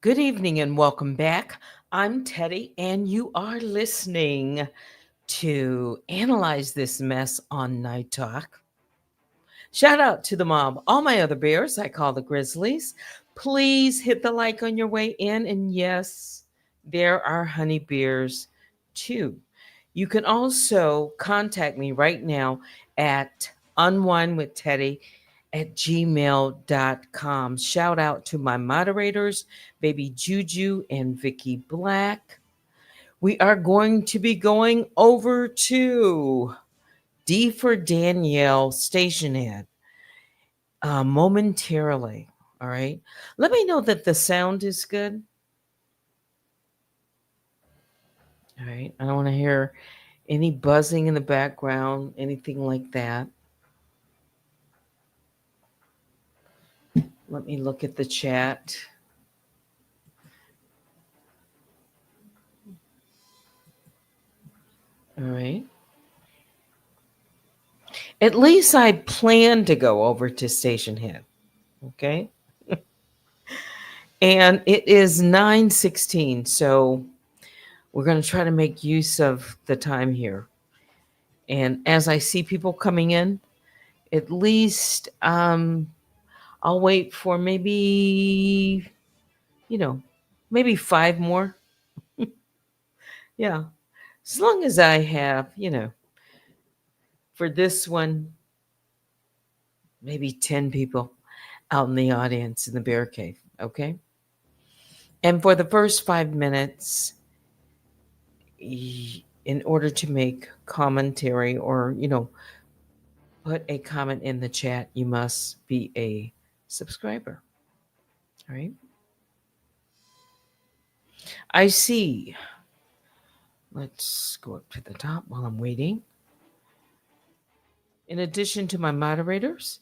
Good evening and welcome back. I'm Teddy, and you are listening to Analyze This Mess on Night Talk. Shout out to the mob, all my other bears I call the Grizzlies. Please hit the like on your way in, and yes, there are honey bears too. You can also contact me right now at unwinewithteddy@gmail.com. Shout out to my moderators, Baby Juju and Vicky Black. We are going to be going over to dfordanielle station head momentarily. All right. Let me know that the sound is good. All right. I don't want to hear any buzzing in the background, anything like that. Let me look at the chat. All right. At least I plan to go over to Station Head. Okay. And it is 9:16. So we're going to try to make use of the time here. And as I see people coming in, at least I'll wait for maybe, maybe 5 more. Yeah. As long as I have, for this one, maybe 10 people out in the audience in the bear cave. Okay. And for the first 5 minutes, in order to make commentary or, put a comment in the chat, you must be a subscriber. All right. I see. Let's go up to the top while I'm waiting. In addition to my moderators,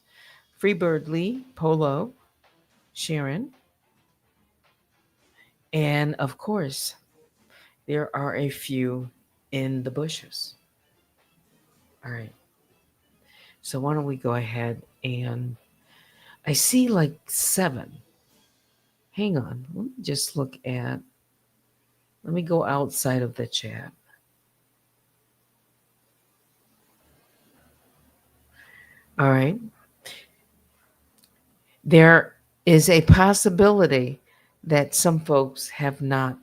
Freebird Lee, Polo, Sharon, and of course, there are a few in the bushes. All right. So why don't we go ahead and I see like 7. Hang on. Let me just look at, let me go outside of the chat. All right. There is a possibility that some folks have not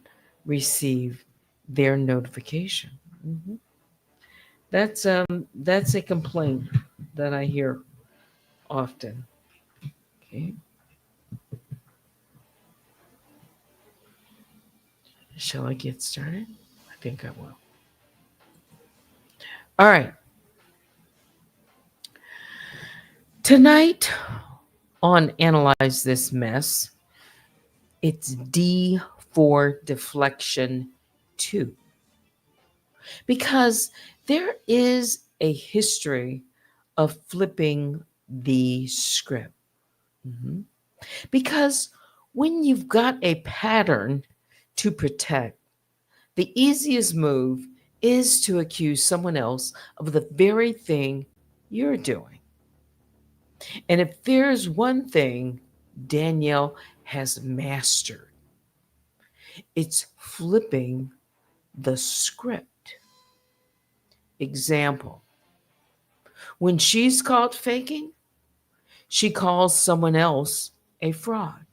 received their notification. Mm-hmm. That's a complaint that I hear often. Okay. Shall I get started? I think I will. All right. Tonight on Analyze This Mess, it's DForDeflection 2. Because there is a history of flipping the script. Mm-hmm. Because when you've got a pattern to protect, the easiest move is to accuse someone else of the very thing you're doing. And if there's one thing Danielle has mastered, it's flipping the script. Example: when she's caught faking, she calls someone else a fraud.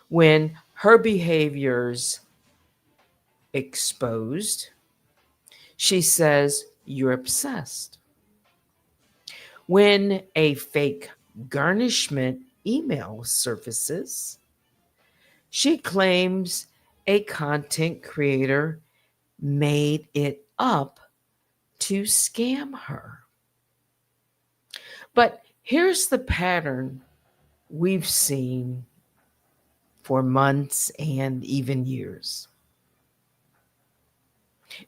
When her behavior's exposed, she says you're obsessed. When a fake garnishment email surfaces, she claims a content creator made it up to scam her. But here's the pattern we've seen for months and even years.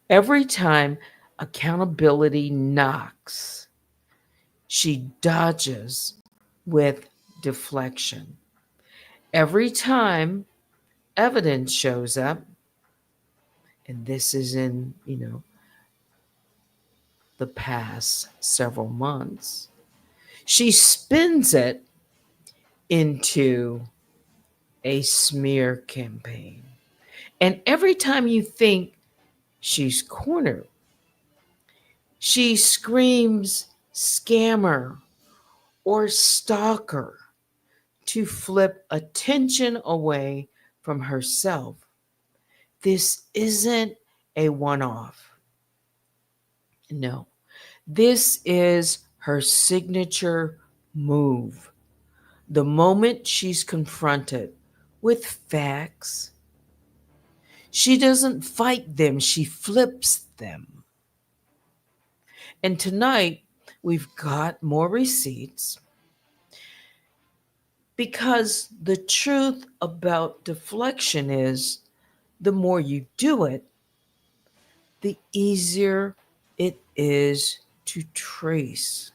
Every time accountability knocks, she dodges with deflection. Every time evidence shows up, and this is in, the past several months, she spins it into a smear campaign. And every time you think she's cornered, she screams scammer or stalker to flip attention away from herself. This isn't a one off. No, this is her signature move. The moment she's confronted with facts, she doesn't fight them, she flips them. And tonight, we've got more receipts because the truth about deflection is the more you do it, the easier it is to trace.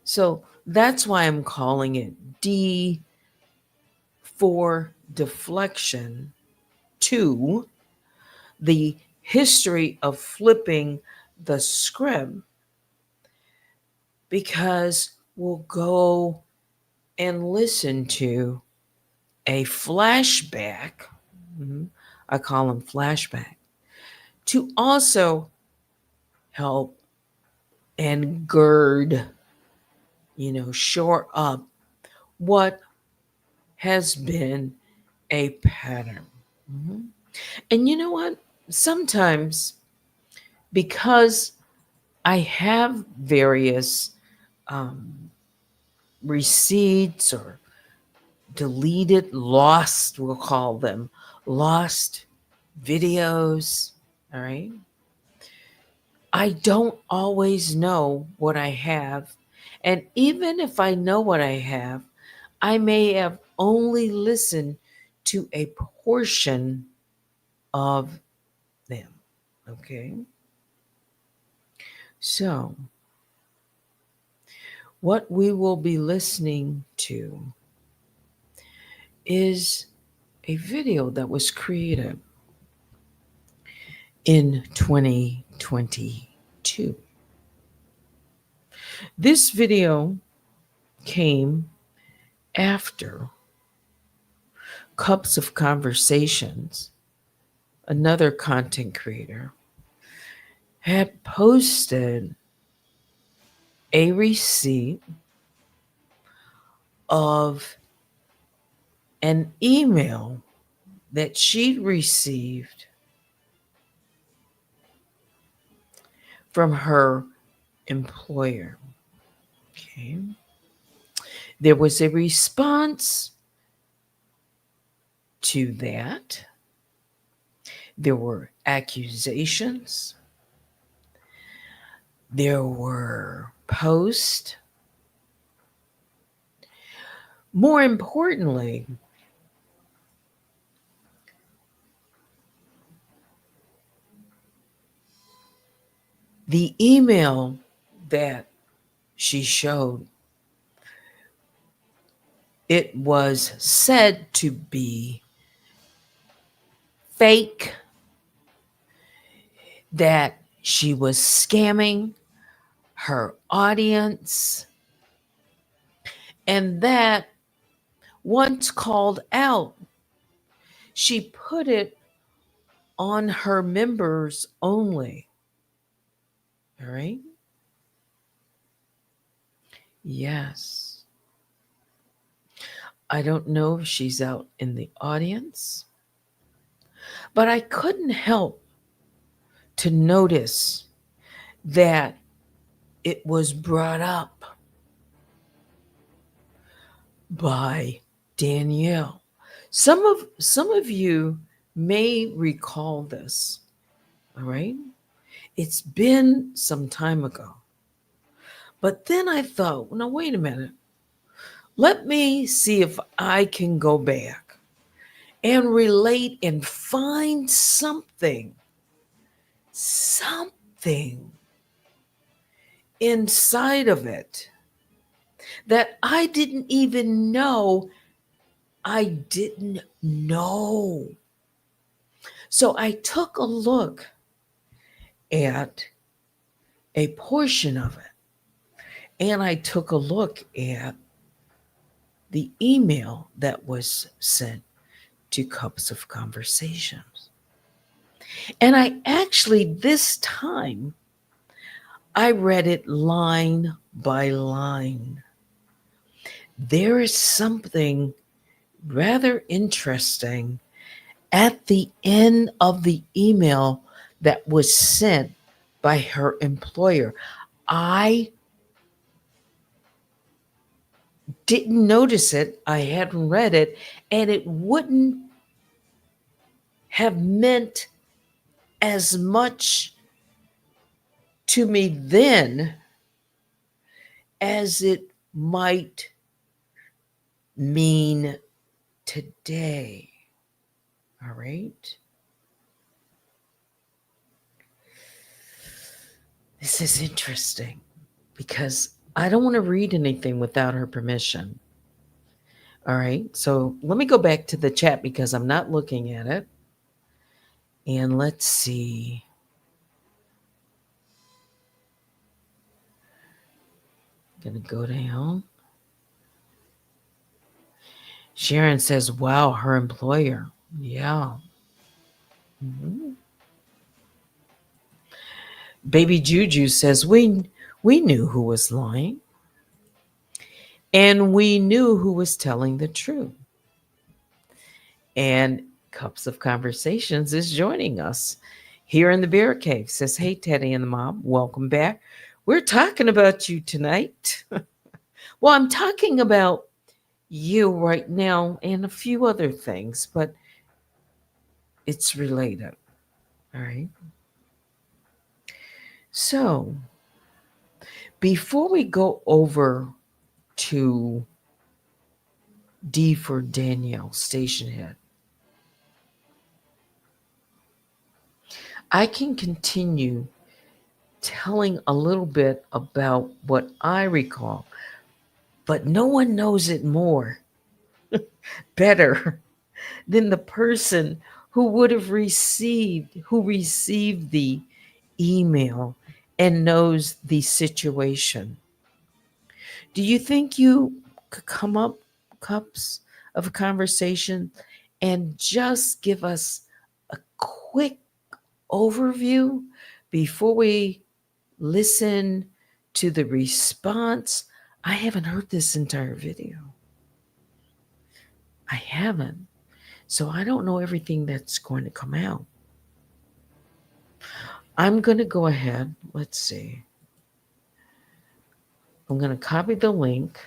So that's why I'm calling it D for deflection 2, the history of flipping the script, because we'll go and listen to a flashback. I call them flashback to also help and gird, shore up what has been a pattern. Mhm. And you know what? Sometimes, because I have various receipts or deleted, lost, we'll call them lost videos, all right? I don't always know what I have. And even if I know what I have, I may have only listened to a portion of them. Okay. So, what we will be listening to is a video that was created in 2022. This video came after Cups of Conversations, another content creator, had posted a receipt of an email that she'd received from her employer. Okay. There was a response to that. There were accusations. There were posts. More importantly, the email that she showed, it was said to be fake, that she was scamming her audience, and that once called out, she put it on her members only. All right? Yes. I don't know if she's out in the audience, but I couldn't help to notice that it was brought up by Danielle. Some of you may recall this. All right? It's been some time ago. But then I thought, no, wait a minute. Let me see if I can go back and relate and find something inside of it that I didn't even know I didn't know. So I took a look at a portion of it, and I took a look at the email that was sent to Cups of Conversations. And I actually, this time, I read it line by line. There is something rather interesting at the end of the email that was sent by her employer. I didn't notice it, I hadn't read it, and it wouldn't have meant as much to me then as it might mean today. All right. This is interesting because I don't want to read anything without her permission. All right. So let me go back to the chat because I'm not looking at it. And let's see. Gonna go down. Sharon says, wow, her employer. Yeah. Mhm. Baby Juju says, we knew who was lying. And we knew who was telling the truth. And Cups of Conversations is joining us here in the Bear Cave. Says, hey, Teddy and the mom, welcome back. We're talking about you tonight. Well, I'm talking about you right now and a few other things, but it's related. All right. So before we go over to DForDanielle, station head, I can continue telling a little bit about what I recall, but no one knows it more better than the person who received the email and knows the situation. Do you think you could come up, Cups of a Conversation, and just give us a quick overview before we listen to the response? I haven't heard this entire video. I haven't. So I don't know everything that's going to come out. I'm going to go ahead. Let's see. I'm going to copy the link.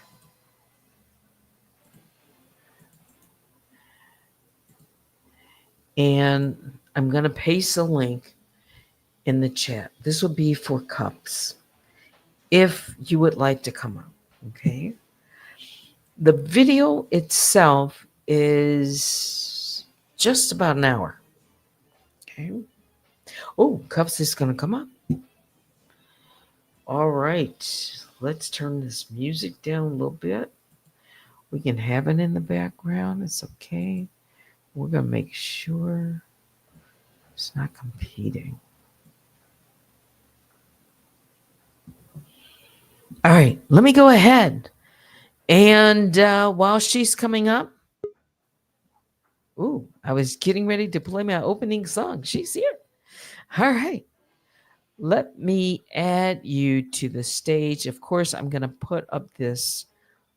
And I'm going to paste the link in the chat. This will be for Cups if you would like to come up. Okay. The video itself is just about an hour. Okay. Oh, Cups is going to come up. All right. Let's turn this music down a little bit. We can have it in the background. It's okay. We're going to make sure it's not competing. All right. Let me go ahead. And while she's coming up, ooh, I was getting ready to play my opening song. She's here. All right. Let me add you to the stage. Of course, I'm going to put up this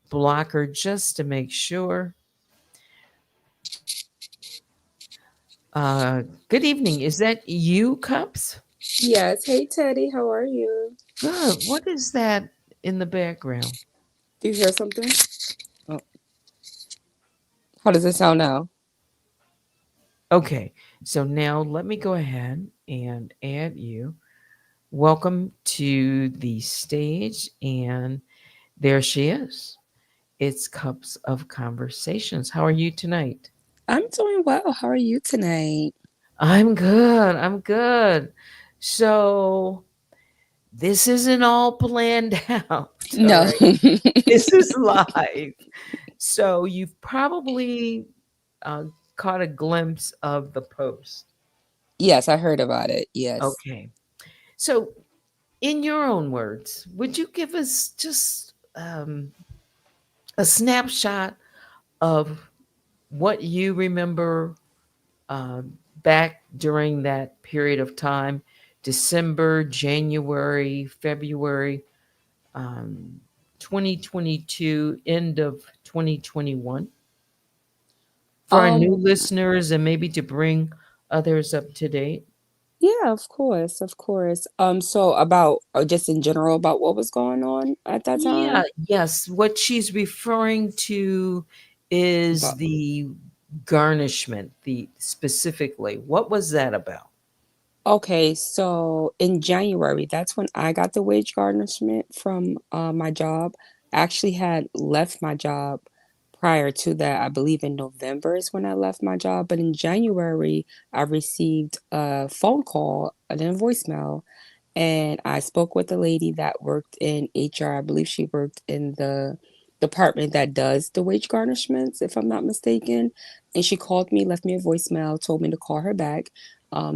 blocker just to make sure. Good evening. Is that you, Cups? Yes. Hey, Teddy. How are you? Good. What is that in the background? Do you hear something? Oh. How does it sound now? Okay. So now let me go ahead and add you. Welcome to the stage. And there she is. It's Cups of Conversations. How are you tonight? I'm doing well. How are you tonight? I'm good. I'm good. So this isn't all planned out. All No. right. This is live. So you've probably uh, caught a glimpse of the post. Yes, I heard about it. Yes. Okay. So, in your own words, would you give us just a snapshot of what you remember uh, back during that period of time, December, January, February, um, 2022, end of 2021, for our new Um, listeners and maybe to bring others up to date? yeah, of course, of course. So about, or just in general about what was going on at that Yeah, time? yes. What she's referring to is About the garnishment, the specifically. What was that about? Okay, so in January, that's when I got the wage garnishment from my job. I actually had left my job prior to that. I believe in November is when I left my job, but in January, I received a phone call and then a voicemail, and I spoke with a lady that worked in HR. I believe she worked in the department that does the wage garnishments, if I'm not mistaken. And she called me, left me a voicemail, told me to call her back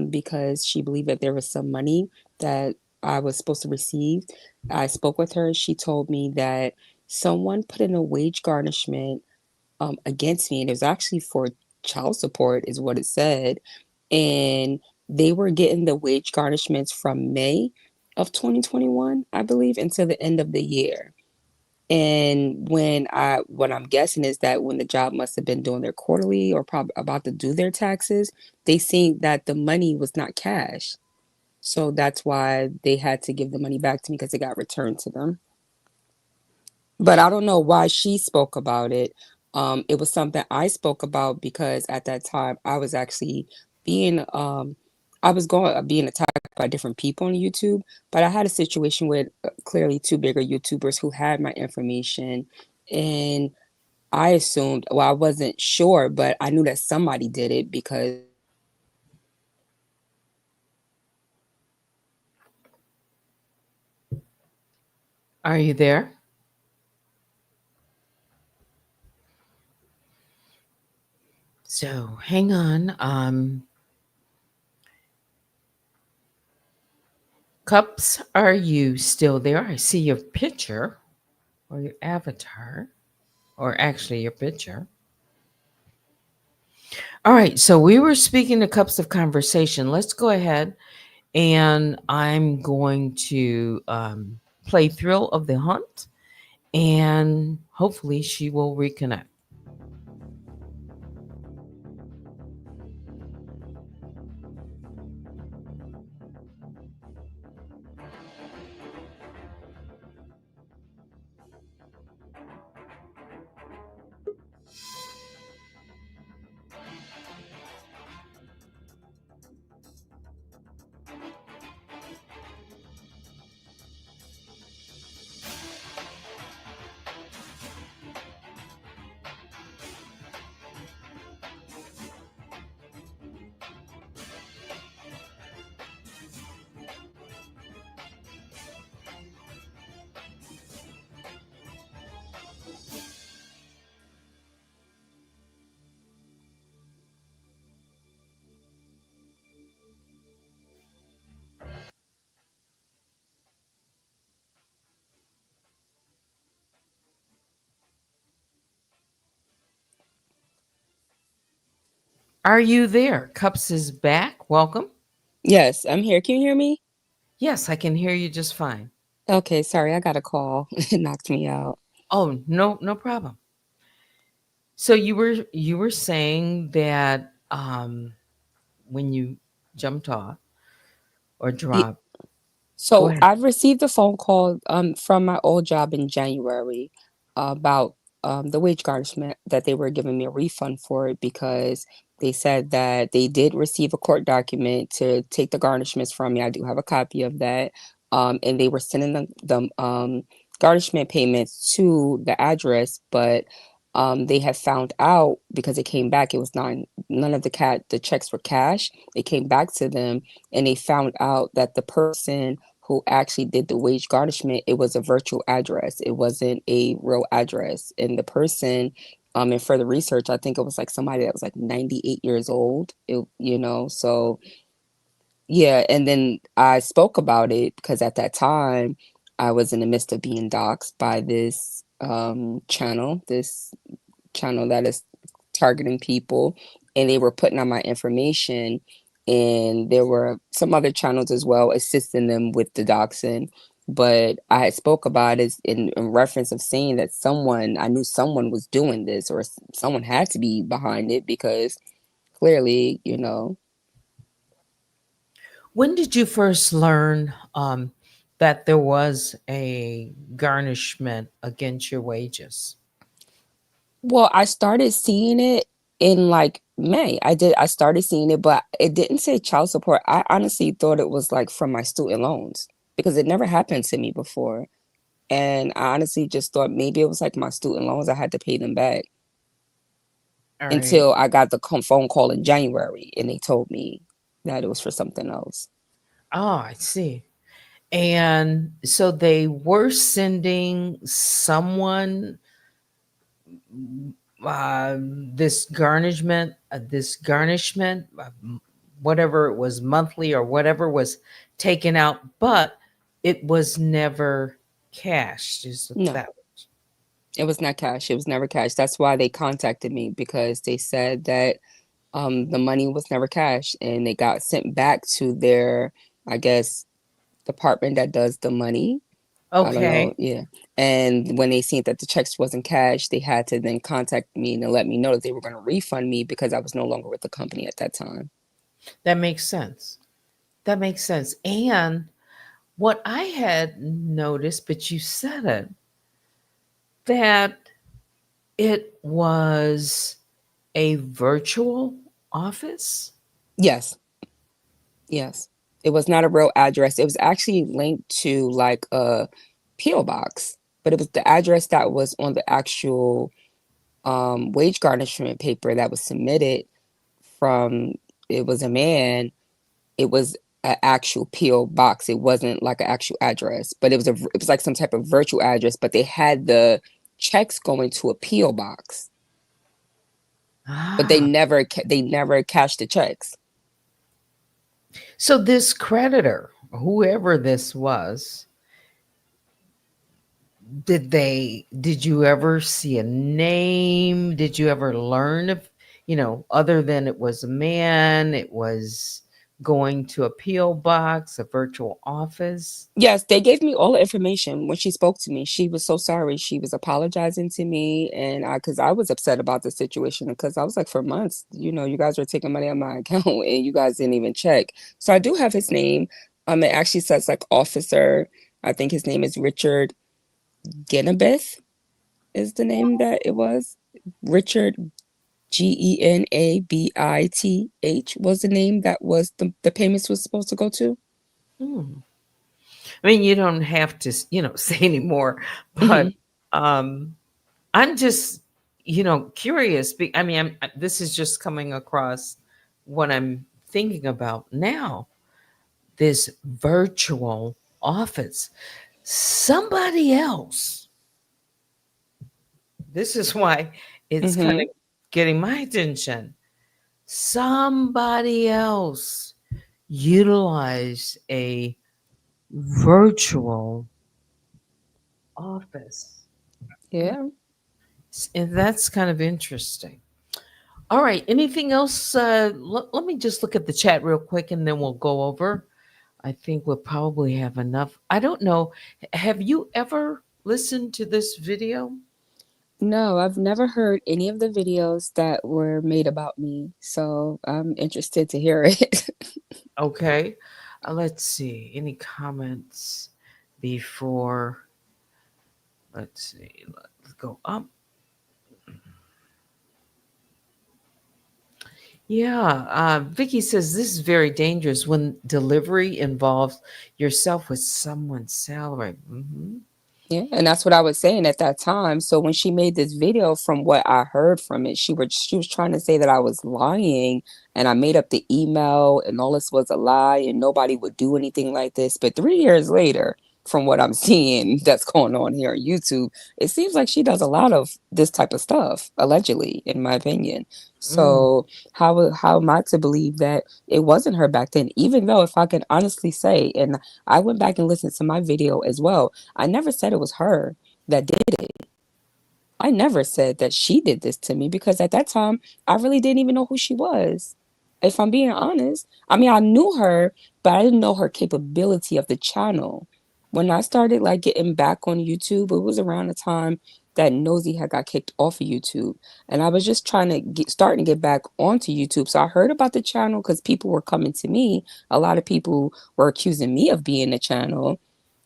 because she believed that there was some money that I was supposed to receive. I spoke with her. She told me that someone put in a wage garnishment against me, and it was actually for child support, is what it said. And they were getting the wage garnishments from May of 2021, I believe, until the end of the year. And what I'm guessing is that when the job must have been doing their quarterly or probably about to do their taxes, they seen that the money was not cash. So that's why they had to give the money back to me because it got returned to them. But I don't know why she spoke about it. It was something I spoke about because at that time I was actually being I was going being attacked by different people on YouTube, but I had a situation with clearly two bigger YouTubers who had my information, and I assumed, well, I wasn't sure, but I knew that somebody did it because they were saying that they had the wage garnishment from May of 2021. Are you there? So hang on. Cups, are you still there? I see your picture or your avatar, or actually your picture. All right, so we were speaking to Cups of Conversation. Let's go ahead and I'm going to play Thrill of the Hunt and hopefully she will reconnect. Are you there? Cups is back. Welcome. yes, I'm here. Can you hear me? Yes, I can hear you just fine. Okay, sorry, I got a call. It knocked me out. Oh, no problem. So you were saying that when you jumped off or dropped, go So ahead. I've received a phone call from my old job in January about the wage garnishment that they were giving me a refund for it because they said that they did receive a court document to take the garnishments from me. I do have a copy of that. And they were sending the garnishment payments to the address, but they have found out because it came back, it was not none of the checks were cash. It came back to them and they found out that the person who actually did the wage garnishment, it was a virtual address. It wasn't a real address. And the person, in further research, I think it was like somebody that was like 98 years old. So yeah. And then I spoke about it because at that time I was in the midst of being doxxed by this. channel, this channel that is targeting people, and they were putting on my information, and there were some other channels as well assisting them with the doxing. But I had spoke about it in reference of saying that I knew someone was doing this, or someone had to be behind it, because clearly, When did you first learn that there was a garnishment against your wages? well, I started seeing it in like May. I started seeing it, but it didn't say child support. I honestly thought it was like from my student loans, because it never happened to me before. And I honestly just thought maybe it was like my student loans. I had to pay them back, All right. until I got the phone call in January and they told me that it was for something else. Oh, I see. And so they were sending someone this garnishment, whatever it was, monthly or whatever was taken out, but it was never cashed. Is No, that? it was not cash. It was never cash. That's why they contacted me, because they said that the money was never cash, and it got sent back to their, I guess, department that does the money. I don't know. Okay, Yeah. And when they seen that the checks wasn't cashed, they had to then contact me and let me know that they were going to refund me, because I was no longer with the company at that time. that makes sense. That makes sense. And what I had noticed, but you said it, that it was a virtual office. Yes. Yes. It was not a real address. It was actually linked to like a PO box, but it was the address that was on the actual wage garnishment paper that was submitted from, it was a man. It was an actual PO box. It wasn't like an actual address, but it was like some type of virtual address, but they had the checks going to a PO box, but Ah, they never cashed the checks. so this creditor, whoever this was, did you ever see a name? Did you ever learn if, other than it was a man, it was going to a PO box, a virtual office? Yes, they gave me all the information when she spoke to me. She was so sorry. She was apologizing to me, and because I was upset about the situation, because I was like, for months, you guys were taking money on my account and you guys didn't even check. So I do have his name. It actually says like officer. I think his name is Richard Genabith is the name that it was. Richard Genabith was the name that was the payments was supposed to go to. Hmm. I mean, you don't have to, say anymore, but Hmm. um, I'm just, curious. I mean, this is just coming across what I'm thinking about now. This virtual office. Somebody else. This is why it's kind of Hmm. getting my attention. Somebody else utilized a virtual office. Yeah. And that's kind of interesting. All right. Anything else? Let me just look at the chat real quick and then we'll go over. I think we'll probably have enough. I don't know. Have you ever listened to this video? No, I've never heard any of the videos that were made about me, so I'm interested to hear it. Okay. Let's see. Any comments before? Let's see. Let's go up. Yeah. Vicky says this is very dangerous when delivery involves yourself with someone's salary. Yeah, and that's what I was saying at that time. So when she made this video, from what I heard from it, she was trying to say that I was lying and I made up the email and all this was a lie and nobody would do anything like this. But 3 years later, from what I'm seeing that's going on here on YouTube, it seems like she does a lot of this type of stuff, allegedly, in my opinion. Mm, So how am I to believe that it wasn't her back then? Even though, if I can honestly say, and I went back and listened to my video as well, I never said it was her that did it. I never said that she did this to me because at that time I really didn't even know who she was. If I'm being honest, I mean, I knew her, but I didn't know her capability of the channel. When I started like getting back on YouTube, it was around the time that Nosy had got kicked off of YouTube, and I was just trying to starting to get back onto YouTube. So I heard about the channel because people were coming to me. A lot of people were accusing me of being the channel.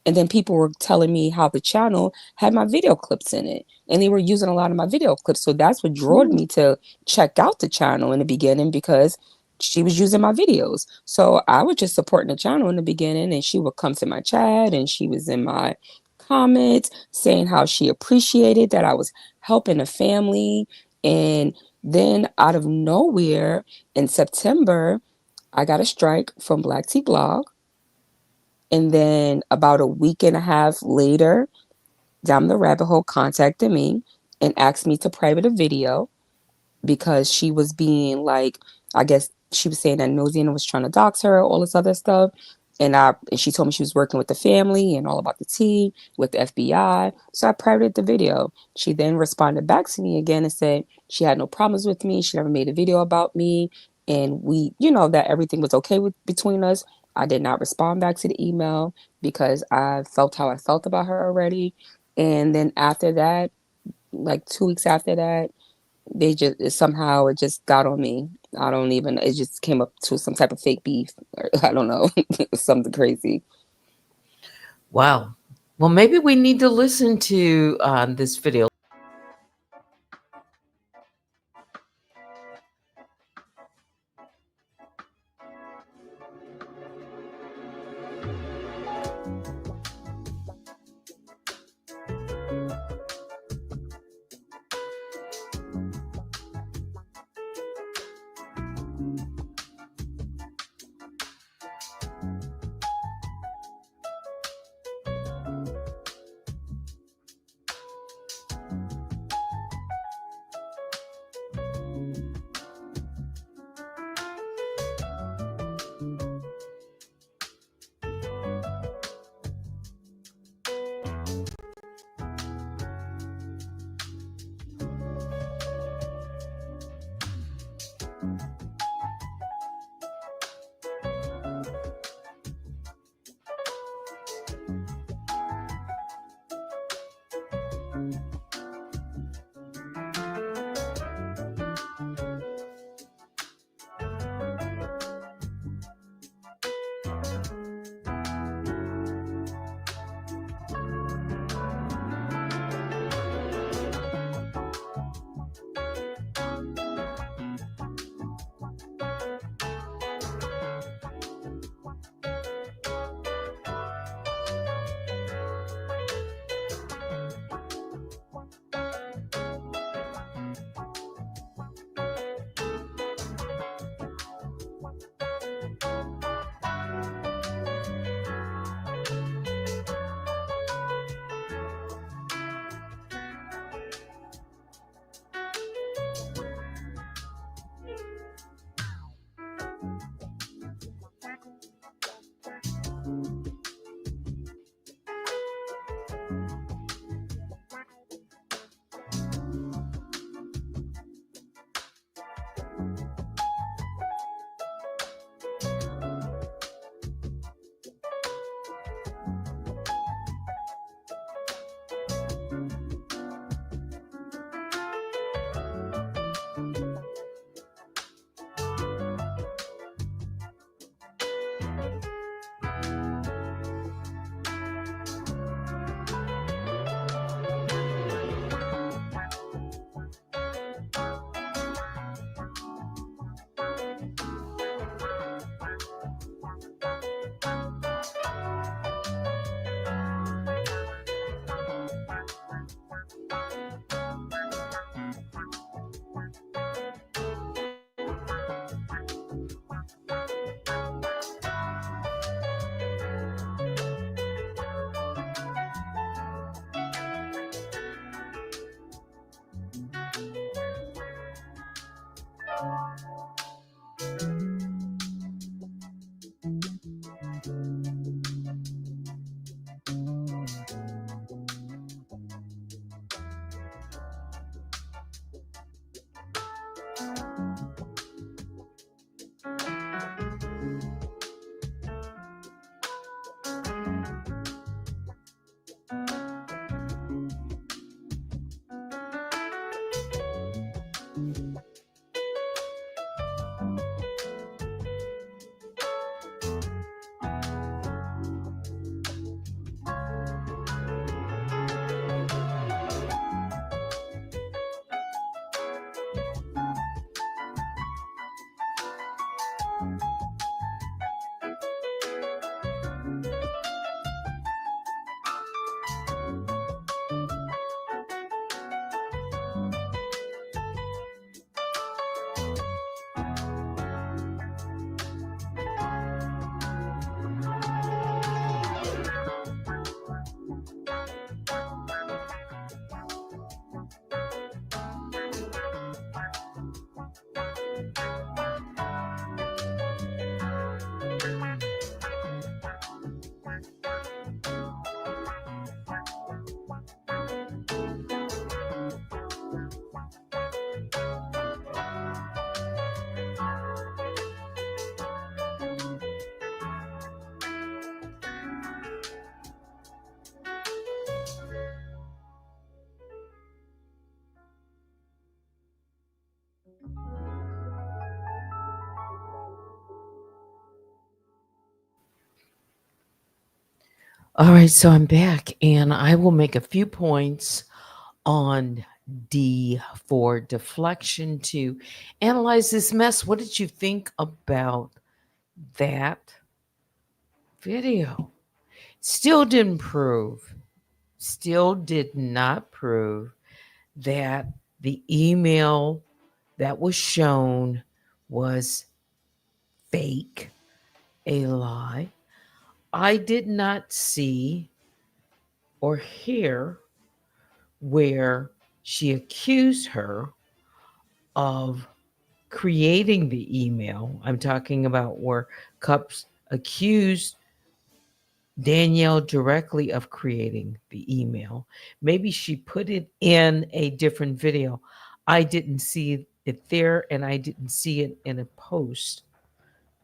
And then people were telling me how the channel had my video clips in it. And they were using a lot of my video clips. So that's what drove Ooh. me to check out the channel in the beginning because she was using my videos. So I was just supporting the channel in the beginning, and she would come to my chat and she was in my comments saying how she appreciated that I was helping a family. And then out of nowhere in September, I got a strike from Black Tea Blog. And then about a week and a half later, Down the Rabbit Hole contacted me and asked me to private a video because she was being like, I guess she was saying that Nosiana was trying to dox her, all this other stuff. And she told me she was working with the family and all about the tea with the FBI. So I privated the video. She then responded back to me again and said she had no problems with me. She never made a video about me. And we, that everything was okay between us. I did not respond back to the email because I felt how I felt about her already. And then after that, like 2 weeks after that, they just somehow it just got on me. I don't even, it just came up to some type of fake beef, or I don't know, something crazy. Wow. Well, maybe we need to listen to this video. All right, so I'm back and I will make a few points on D for deflection to analyze this mess. What did you think about that video? Still didn't prove, still did not prove that the email that was shown was fake, a lie. I did not see or hear where she accused her of creating the email. I'm talking about where Cups accused Danielle directly of creating the email. Maybe she put it in a different video. I didn't see it there and I didn't see it in a post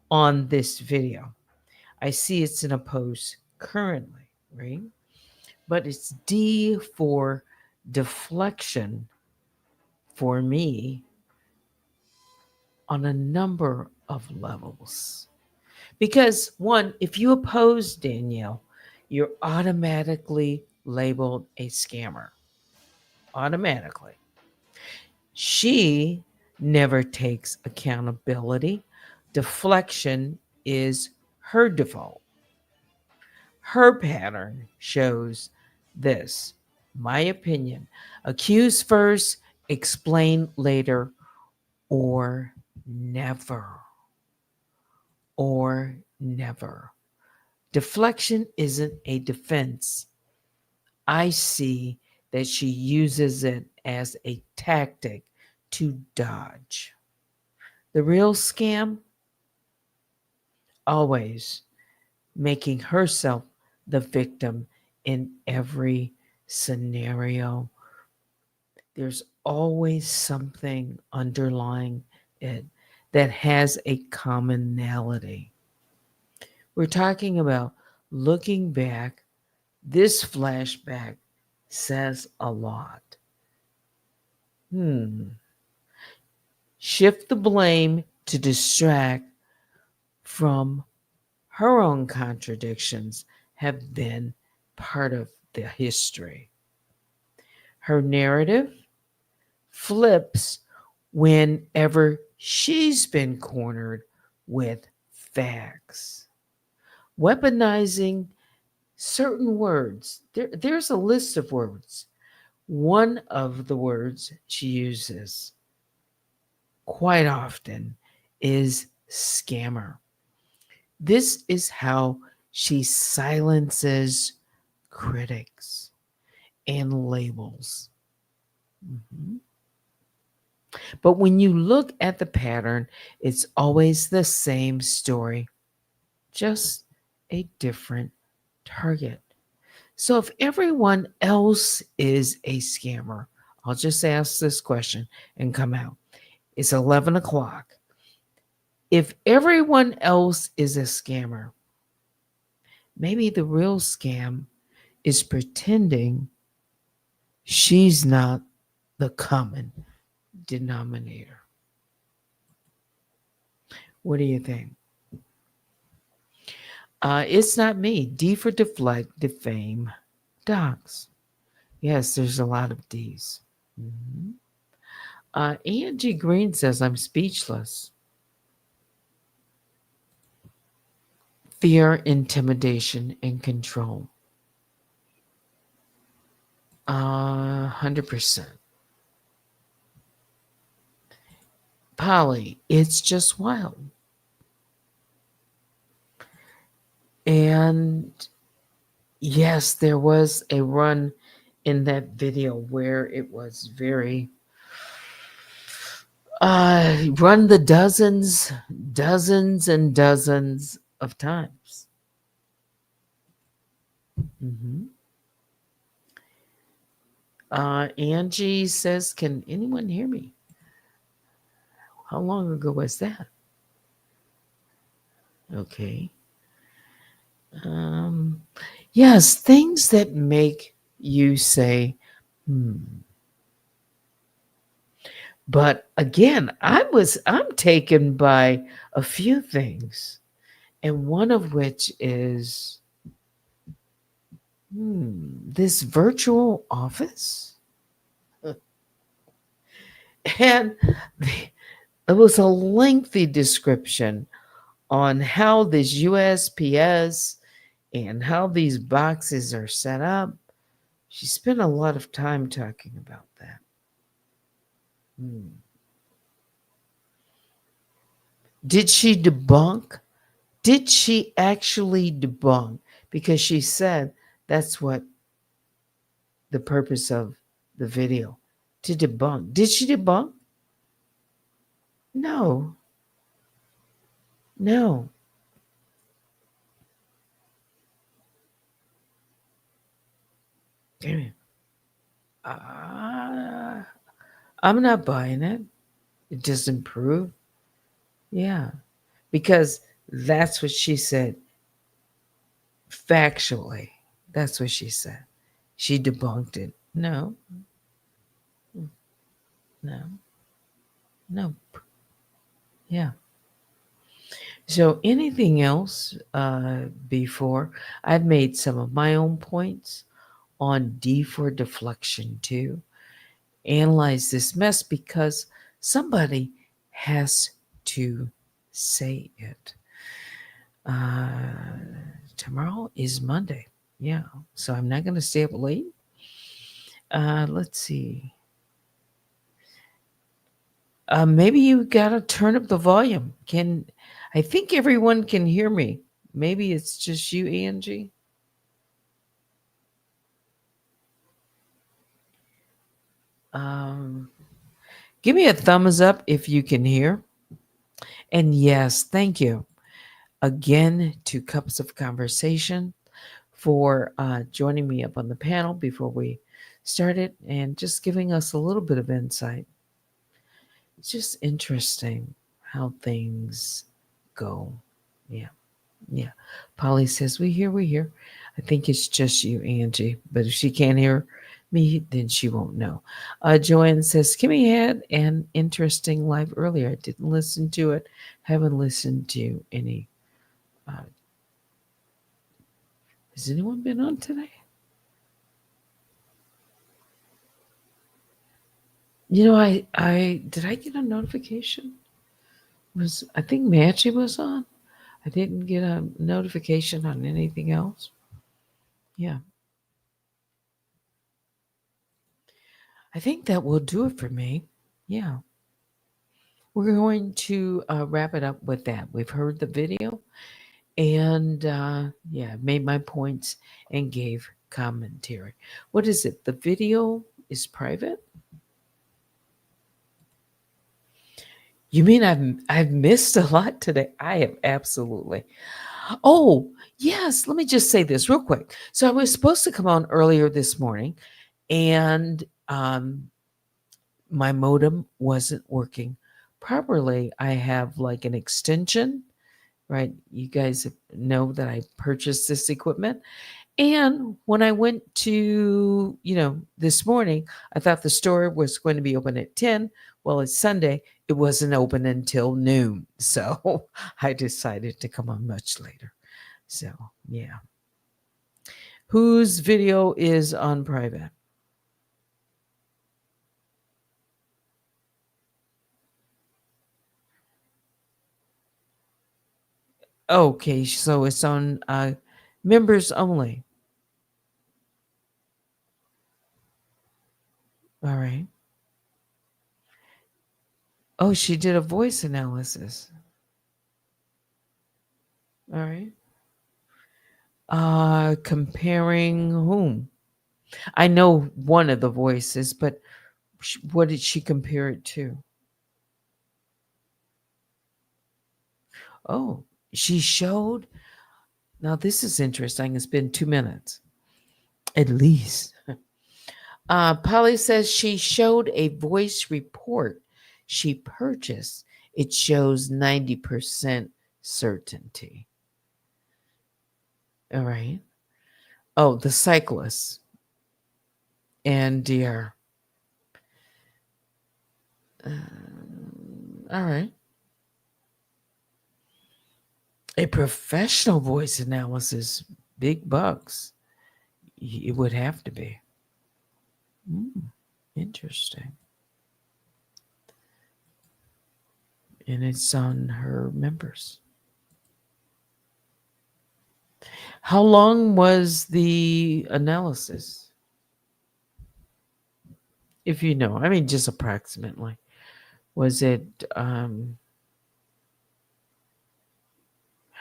on this video. I see it's in a post currently, right? But it's D for deflection for me on a number of levels. Because one, if you oppose Danielle, you're automatically labeled a scammer. Automatically. She never takes accountability. Deflection is her default. Her pattern shows this, my opinion: accuse first, explain later, or never. Or never. Deflection isn't a defense. I see that she uses it as a tactic to dodge. The real scam, always making herself the victim in every scenario. There's always something underlying it that has a commonality. We're talking about looking back. This flashback says a lot. Shift the blame to distract from her own contradictions have been part of the history. Her narrative flips whenever she's been cornered with facts. Weaponizing certain words. There's a list of words. One of the words she uses quite often is scammer. This is how she silences critics and labels. Mhm. But when you look at the pattern, it's always the same story, just a different target. So if everyone else is a scammer, I'll just ask this question and come out. It's 11 o'clock. If everyone else is a scammer, maybe the real scam is pretending she's not the common denominator. What do you think? It's not me. D for deflect, defame, dox. Yes, there's a lot of D's. Mhm. Angie Green says, I'm speechless. Fear, intimidation, and control. 100%. Polly, it's just wild. And yes, there was a run in that video where it was very run the dozens and dozens of times. Mm-hmm. Angie says, can anyone hear me? How long ago was that? Okay. Yes, things that make you say, But again, I'm taken by a few things, and one of which is this virtual office. And it was a lengthy description on how this USPS and how these boxes are set up. She spent a lot of time talking about that. Did she debunk? Did she actually debunk? Because she said that's what the purpose of the video, to debunk. Did she debunk? No, no. Damn it. Uh, I'm not buying it. It doesn't prove. Yeah, because that's what she said factually. That's what she said. She debunked it. No, no, no. Yeah. So anything else before? I've made some of my own points on DForDeflection too. Analyze this mess because somebody has to say it. Uh, Tomorrow is Monday. Yeah, so I'm not going to stay up late. Let's see. Maybe you got to turn up the volume. I think everyone can hear me? Maybe it's just you, Angie. Um, Give me a thumbs up if you can hear. And yes, thank you again to Cups of Conversation for joining me up on the panel before we started and just giving us a little bit of insight. It's just interesting how things go. Yeah. Yeah. Polly says, we hear. I think it's just you, Angie. But if she can't hear me, then she won't know. Joanne says, Kimmy had an interesting live earlier. I didn't listen to it. Haven't listened to any. Has anyone been on today? You know, I did I get a notification? I think Matchy was on? I didn't get a notification on anything else. Yeah. I think that will do it for me. Yeah. We're going to wrap it up with that. We've heard the video and yeah, made my points and gave commentary. What is it? The video is private? You mean I've missed a lot today? I have absolutely. Oh, yes, let me just say this real quick. So I was supposed to come on earlier this morning and my modem wasn't working properly. I have like an extension, right? You guys know that I purchased this equipment. And when I went to, this morning, I thought the store was going to be open at 10. Well, it's Sunday. It wasn't open until noon. So I decided to come on much later. So, yeah. Whose video is on private? Okay, so it's on members only. All right. Oh, she did a voice analysis. All right. Comparing whom? I know one of the voices, but what did she compare it to? Oh, she showed. Now, this is interesting. It's been 2 minutes at least. Polly says she showed a voice report she purchased. It shows 90% certainty. All right. Oh, the cyclist and dear. All right. A professional voice analysis, big bucks. It would have to be. Interesting. And it's on her members. How long was the analysis? If you know, I mean, just approximately. Was it, how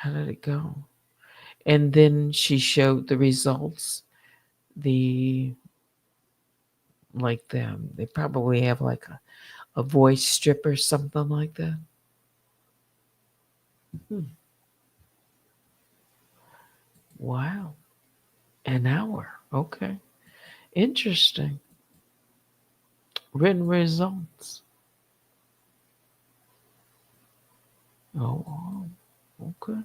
did it go? And then she showed the results. Like them, they probably have like a voice strip or something like that. Wow. An hour. Okay. Interesting. Written results. Oh, okay.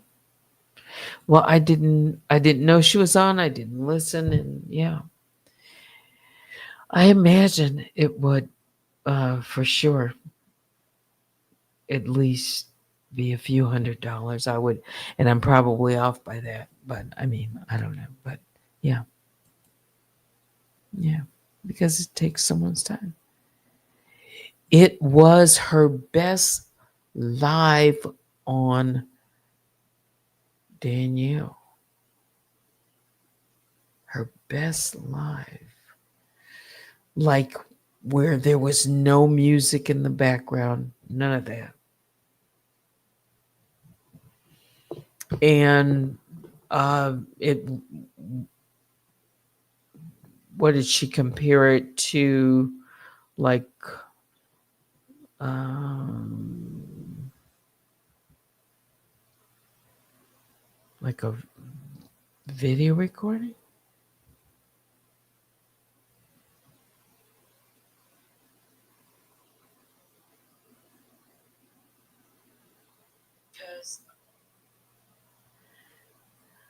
Well, I didn't know she was on. I didn't listen, and yeah. I imagine it would for sure at least be a few $100s. I would, and I'm probably off by that, but I mean, I don't know. But yeah. Yeah. Because it takes someone's time. It was her best live on Danielle. Her best live. Like where there was no music in the background, none of that. And it, what did she compare it to? Like, like a video recording?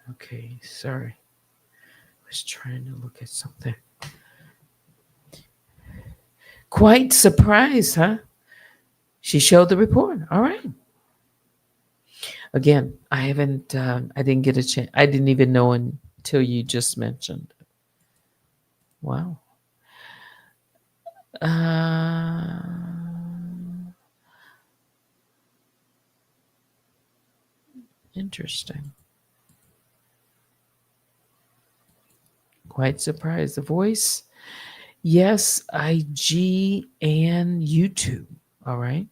Okay, sorry. I was trying to look at something. Quite surprised, huh? She showed the report. All right. Again, I didn't get a chance. I didn't even know until you just mentioned. Wow. Uh, Interesting. Quite surprised. The voice, yes, IG and YouTube. All right.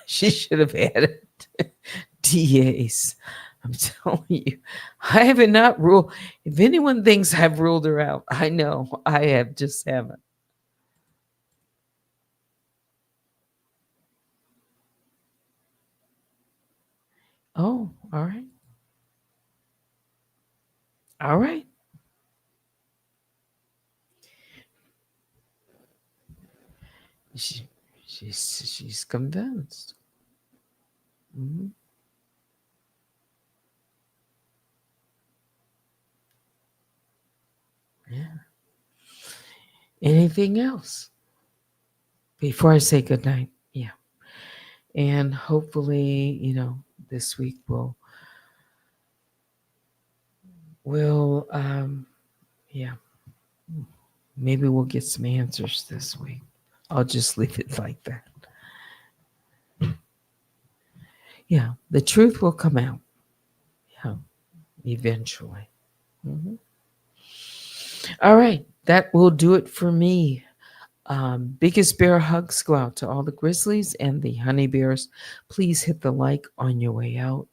She should have added DAs. I'm telling you, I have not ruled. If anyone thinks I've ruled her out, I know I have just haven't. Oh, all right. All right. She, she's convinced. Mhm. Yeah. Anything else before I say goodnight? Yeah. And hopefully, this week we'll yeah, maybe we'll get some answers this week. I'll just leave it like that. Yeah, the truth will come out. Yeah, eventually. Mhm. All right, that will do it for me. Biggest bear hugs go out to all the grizzlies and the honey bears. Please hit the like on your way out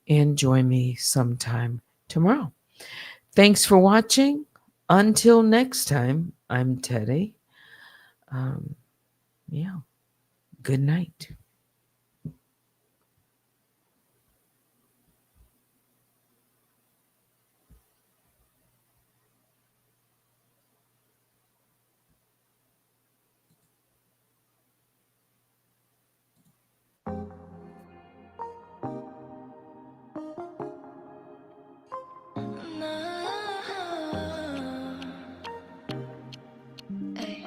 and join me sometime tomorrow. Thanks for watching. Until next time, I'm Teddy. Um, yeah, good night. Hey.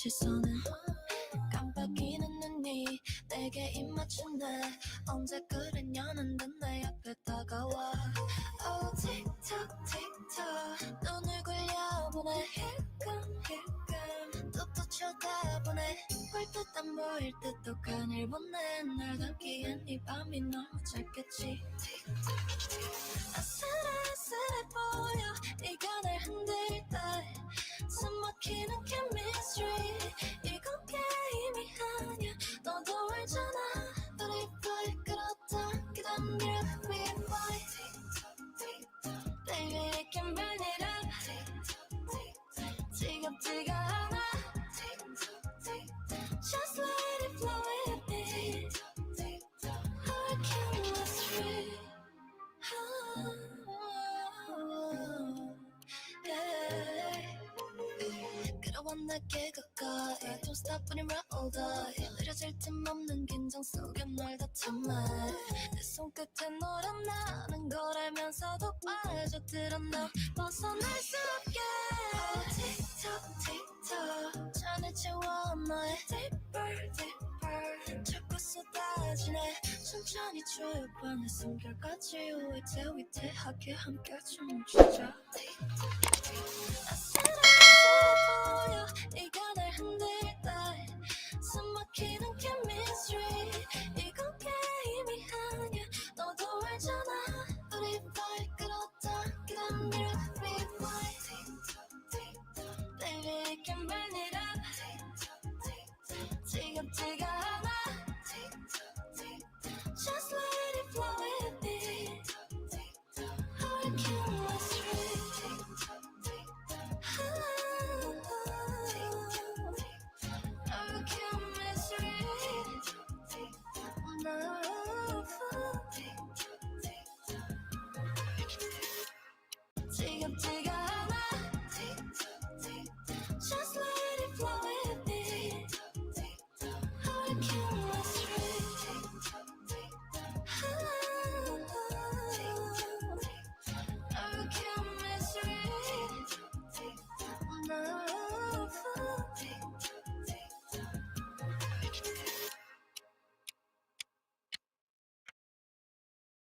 시선은 깜빡이는 눈이 내게 입맞춘대 언제 그랬냐는 듯 내 앞에 다가와 Oh 틱톡 틱톡 눈을 굴려보내 힐끔힐끔 또 쳐다보네 볼 듯 안 보일 듯 독한 일 보내 날 담기엔 이 밤이 너무 짧겠지 아슬아슬해 보여 네가 날 흔들 때 숨막히는 chemistry 이건 게임이 아니야 너도 알잖아 But 그렇다 그다음 일 we fight Baby it can burn it up 지겹지가 않아 Just let it flow with me Our chemistry 끌어와 내게 가까이 Don't stop when you're older 느려질 틈 없는 긴장 속에 널 다 참아 내 손끝에 너란 나는 걸 알면서도 빠져들어 너 벗어날 수 없게 틱톡 틱톡 잔을 채워 너의 deeper deeper 자꾸 쏟아지네 천천히 조여봐 내 숨결까지 위태위태하게 함께 춤을 추자